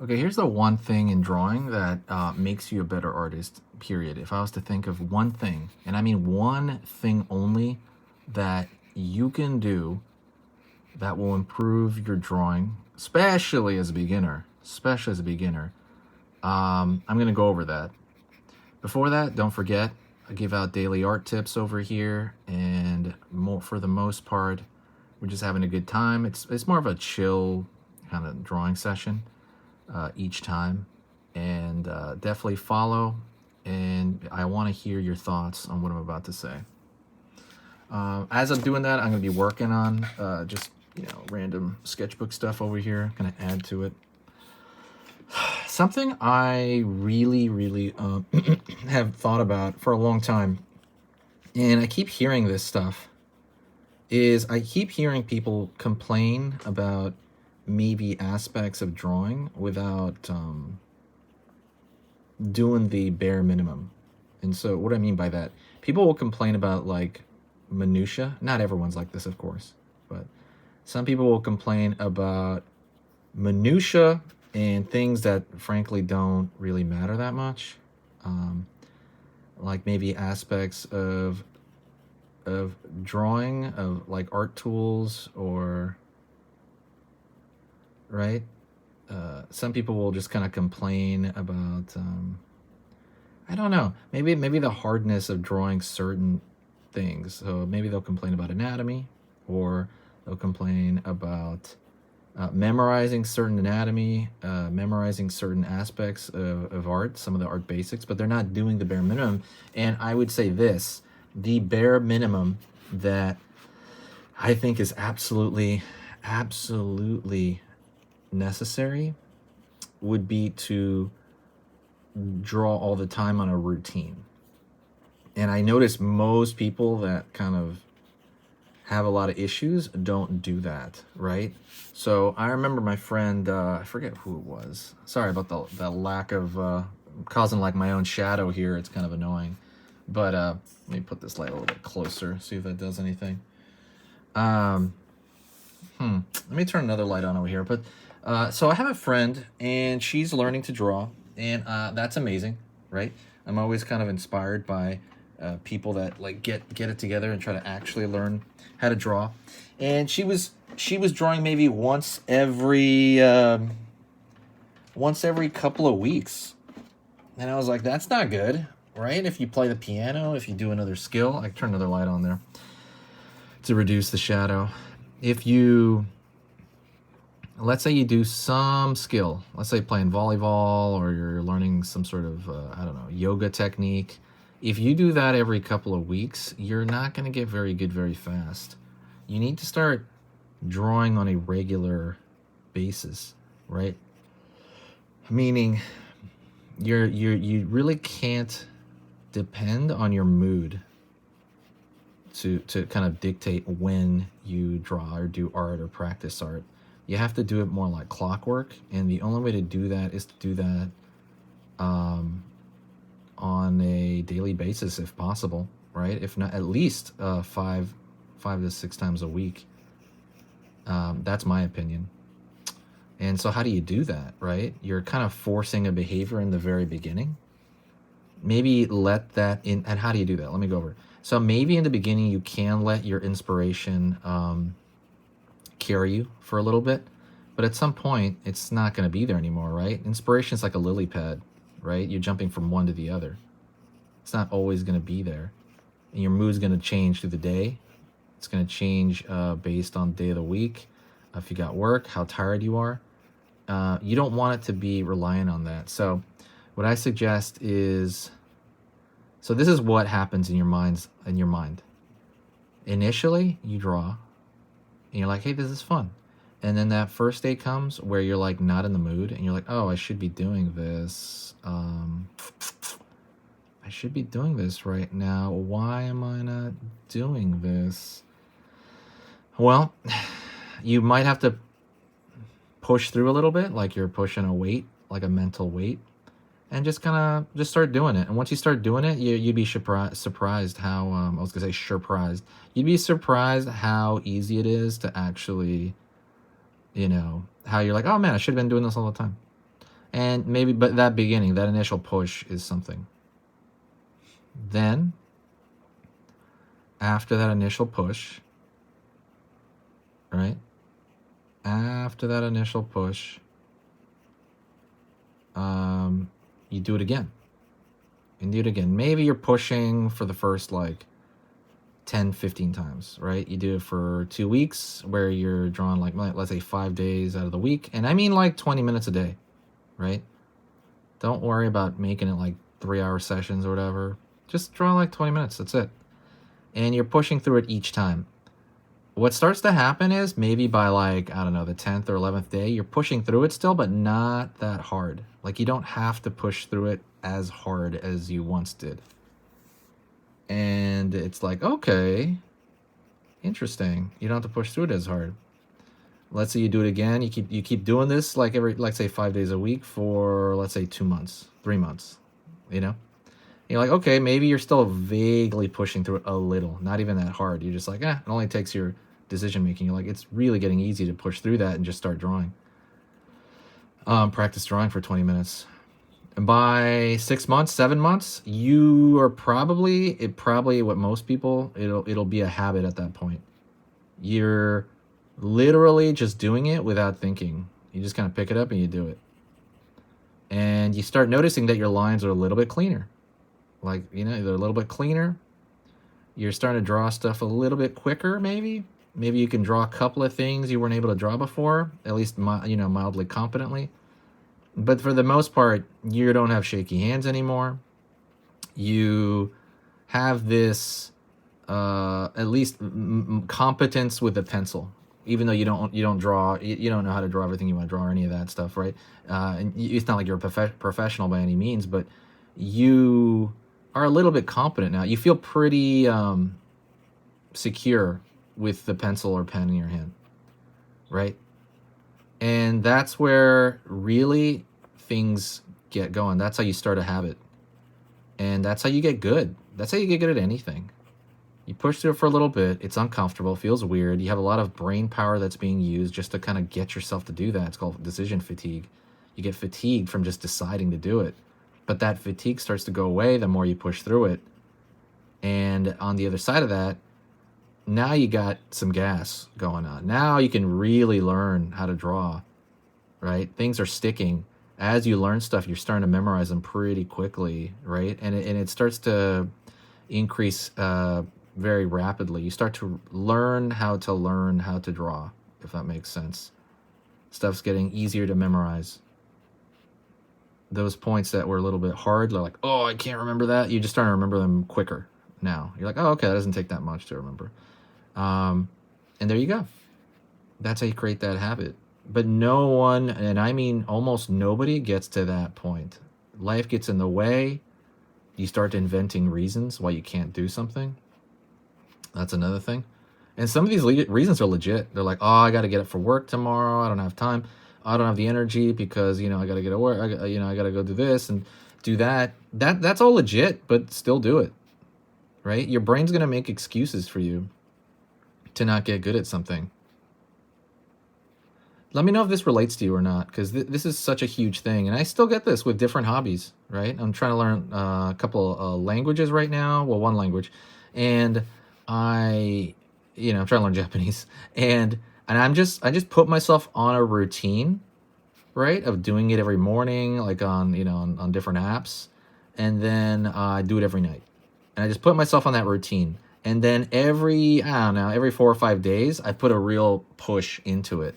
Okay, here's the one thing in drawing that makes you a better artist, period. If I was to think of one thing, and I mean one thing only, that you can do that will improve your drawing, especially as a beginner, I'm going to go over that. Before that, don't forget, I give out daily art tips over here, and for the most part, we're just having a good time. It's more of a chill kind of drawing session each time, and definitely follow. And I want to hear your thoughts on what I'm about to say. As I'm doing that, I'm going to be working on just random sketchbook stuff over here. Going to add to it. Something I really have thought about for a long time, and I keep hearing this stuff, is I keep hearing people complain about maybe aspects of drawing without doing the bare minimum. And so what I mean by that, people will complain about like minutia. Not everyone's like this, of course, but some people will complain about minutia and things that frankly don't really matter that much, like maybe aspects of drawing, of like art tools, or right. Some people will just kind of complain about I don't know, maybe the hardness of drawing certain things. So maybe they'll complain about anatomy, or they'll complain about memorizing certain anatomy, memorizing certain aspects of art, some of the art basics, but they're not doing the bare minimum. And I would say this, the bare minimum that I think is absolutely necessary would be to draw all the time on a routine. And I notice most people that kind of have a lot of issues don't do that, right? So I remember my friend, I forget who it was. Sorry about the lack of causing like my own shadow here. It's kind of annoying. But let me put this light a little bit closer, see if that does anything. Let me turn another light on over here. But so I have a friend, and she's learning to draw, and that's amazing, right? I'm always kind of inspired by people that like get it together and try to actually learn how to draw. And she was drawing maybe once every couple of weeks, and I was like, that's not good, right? If you play the piano, if you do another skill, I can turn another light on there to reduce the shadow. If you, let's say you do some skill, let's say playing volleyball, or you're learning some sort of, I don't know, yoga technique. If you do that every couple of weeks, you're not going to get very good very fast. You need to start drawing on a regular basis, right? Meaning you really can't depend on your mood to kind of dictate when you draw or do art or practice art. You have to do it more like clockwork, and the only way to do that is to do that on a daily basis if possible, right? If not, at least 5 to 6 times a week. That's my opinion. And so how do you do that, right? You're kind of forcing a behavior in the very beginning. Maybe let that in. And how do you do that? Let me go over it. So maybe in the beginning you can let your inspiration carry you for a little bit, but at some point it's not going to be there anymore, right? Inspiration is like a lily pad, right? You're jumping from one to the other. It's not always going to be there, and your mood's going to change through the day. It's going to change based on the day of the week, if you got work, how tired you are. You don't want it to be reliant on that. So what I suggest is, so this is what happens in your mind. Initially, you draw, and you're like, hey, this is fun. And then that first day comes where you're like not in the mood, and you're like, oh, I should be doing this. I should be doing this right now. Why am I not doing this? Well, you might have to push through a little bit, like you're pushing a weight, like a mental weight, and just kind of just start doing it. And once you start doing it, you'd be surprised how, I was going to say surprised. You'd be surprised how easy it is to actually, how you're like, oh man, I should have been doing this all the time. And maybe, but that beginning, that initial push is something. Then, after that initial push, right? After that initial push, you do it again. And do it again. Maybe you're pushing for the first like 10, 15 times, right? You do it for 2 weeks where you're drawing like, let's say 5 days out of the week. And I mean like 20 minutes a day, right? Don't worry about making it like 3-hour sessions or whatever. Just draw like 20 minutes. That's it. And you're pushing through it each time. What starts to happen is maybe by like, I don't know, the 10th or 11th day, you're pushing through it still, but not that hard. Like you don't have to push through it as hard as you once did. And it's like, okay, interesting. You don't have to push through it as hard. Let's say you do it again. You keep doing this like let's say 5 days a week for, let's say 2 months, 3 months, you know? You're like, okay, maybe you're still vaguely pushing through it a little, not even that hard. You're just like, it only takes your decision making. You're like, it's really getting easy to push through that and just start drawing. Practice drawing for 20 minutes. And by 6 months, 7 months, you are probably what most people, it'll be a habit at that point. You're literally just doing it without thinking. You just kind of pick it up and you do it. And you start noticing that your lines are a little bit cleaner. Like, they're a little bit cleaner. You're starting to draw stuff a little bit quicker, maybe. Maybe you can draw a couple of things you weren't able to draw before, at least, mildly competently. But for the most part, you don't have shaky hands anymore. You have this, at least competence with the pencil. Even though you don't draw, you don't know how to draw everything you want to draw or any of that stuff, right? And it's not like you're a professional by any means, but you are a little bit competent now. You feel pretty secure with the pencil or pen in your hand, right? And that's where really things get going. That's how you start a habit. And that's how you get good. That's how you get good at anything. You push through it for a little bit. It's uncomfortable, feels weird. You have a lot of brain power that's being used just to kind of get yourself to do that. It's called decision fatigue. You get fatigued from just deciding to do it. But that fatigue starts to go away the more you push through it. And on the other side of that, now you got some gas going on. Now you can really learn how to draw, right? Things are sticking. As you learn stuff, you're starting to memorize them pretty quickly, right? And it starts to increase very rapidly. You start to learn how to draw, if that makes sense. Stuff's getting easier to memorize. Those points that were a little bit hard, like, oh, I can't remember that. You just start to remember them quicker now. You're like, oh, okay, that doesn't take that much to remember. And there you go. That's how you create that habit. But no one, and I mean almost nobody, gets to that point. Life gets in the way. You start inventing reasons why you can't do something. That's another thing. And some of these reasons are legit. They're like, oh, I got to get up for work tomorrow. I don't have time. I don't have the energy because, I got to get to work. I got to go do this and do that. That's all legit, but still do it, right? Your brain's going to make excuses for you to not get good at something. Let me know if this relates to you or not, because this is such a huge thing. And I still get this with different hobbies, right? I'm trying to learn a couple languages right now. Well, one language. And I'm trying to learn Japanese. And I just put myself on a routine, right, of doing it every morning, like on different apps. And then I do it every night. And I just put myself on that routine. And then every 4 or 5 days, I put a real push into it.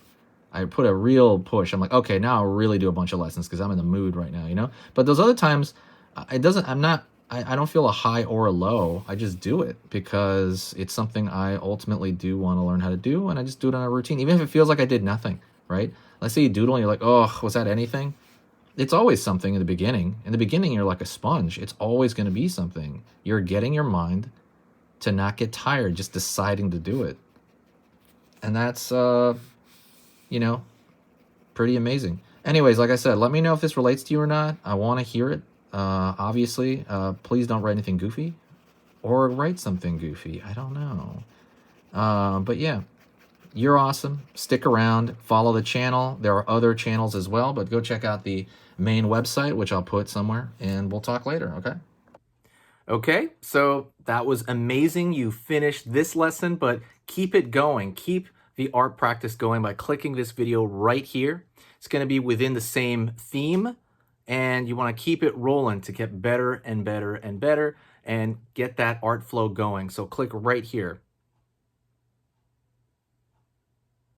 I'm like, okay, now I'll really do a bunch of lessons because I'm in the mood right now, But those other times, I don't feel a high or a low. I just do it because it's something I ultimately do want to learn how to do. And I just do it on a routine, even if it feels like I did nothing, right? Let's say you doodle and you're like, oh, was that anything? It's always something in the beginning. In the beginning, you're like a sponge. It's always going to be something. You're getting your mind to not get tired, just deciding to do it. And that's, pretty amazing. Anyways, like I said, let me know if this relates to you or not. I want to hear it. Obviously, please don't write anything goofy or write something goofy. I don't know. But yeah, you're awesome. Stick around, follow the channel. There are other channels as well, but go check out the main website, which I'll put somewhere, and we'll talk later, okay? Okay, so that was amazing. You finished this lesson, but keep it going. Keep the art practice going by clicking this video right here. It's going to be within the same theme, and you want to keep it rolling to get better and better and better and get that art flow going. So click right here.